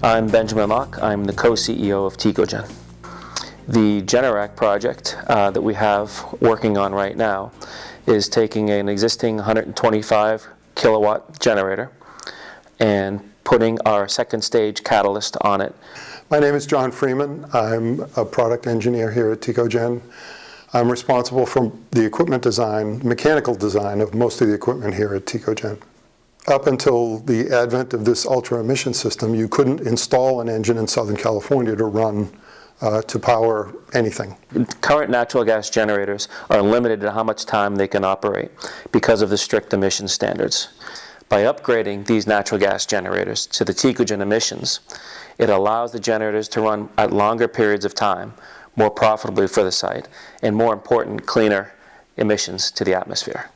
I'm Benjamin Locke. I'm the co-CEO of Tecogen. The Generac project that we have working on right now is taking an existing 125 kilowatt generator and putting our second stage catalyst on it. My name is John Freeman. I'm a product engineer here at Tecogen. I'm responsible for the equipment design, mechanical design of most of the equipment here at Tecogen. Up until the advent of this ultra emission system, you couldn't install an engine in Southern California to run to power anything. Current natural gas generators are limited to how much time they can operate because of the strict emission standards. By upgrading these natural gas generators to the Tecogen emissions, it allows the generators to run at longer periods of time, more profitably for the site, and more important, cleaner emissions to the atmosphere.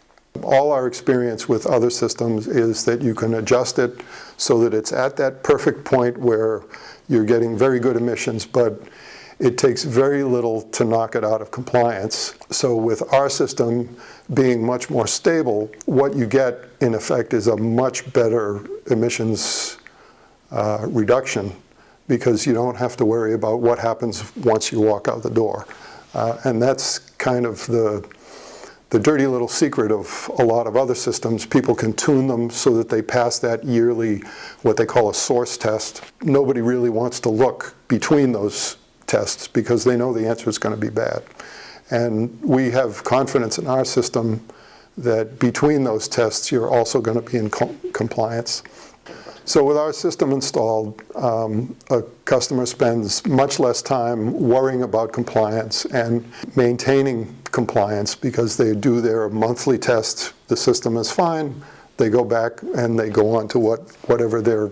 All our experience with other systems is that you can adjust it so that it's at that perfect point where you're getting very good emissions, but it takes very little to knock it out of compliance. So with our system being much more stable, what you get in effect is a much better emissions reduction, because you don't have to worry about what happens once you walk out the door. And that's kind of the dirty little secret of a lot of other systems. People can tune them so that they pass that yearly, what they call a source test. Nobody really wants to look between those tests because they know the answer is going to be bad. And we have confidence in our system that between those tests, you're also going to be in compliance. So with our system installed, a customer spends much less time worrying about compliance and maintaining compliance, because they do their monthly test. The system is fine. They go back and they go on to whatever their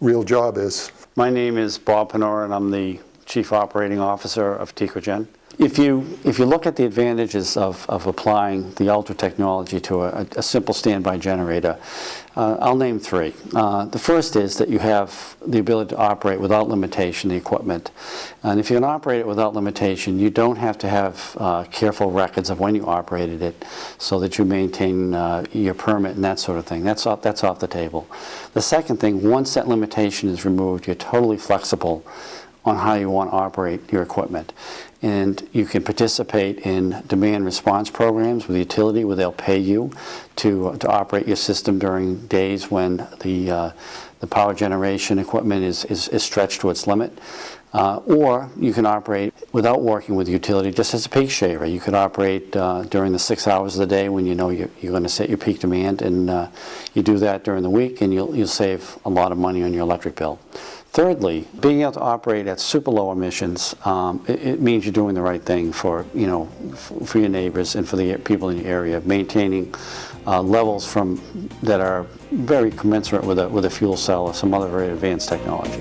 real job is. My name is Bob Panora, and I'm the Chief Operating Officer of Tecogen. If you look at the advantages of applying the Ultra technology to a simple standby generator, I'll name three. The first is that you have the ability to operate without limitation the equipment. And if you can operate it without limitation, you don't have to have careful records of when you operated it so that you maintain your permit and that sort of thing. That's off the table. The second thing, once that limitation is removed, you're totally flexible on how you want to operate your equipment. And you can participate in demand response programs with the utility where they'll pay you to operate your system during days when the power generation equipment is stretched to its limit. Or you can operate without working with the utility just as a peak shaver. You could operate during the 6 hours of the day when you know you're going to set your peak demand, and you do that during the week, and you'll save a lot of money on your electric bill. Thirdly, being able to operate at super low emissions, it means you're doing the right thing for your neighbors and for the people in your area, maintaining levels that are very commensurate with a fuel cell or some other very advanced technology.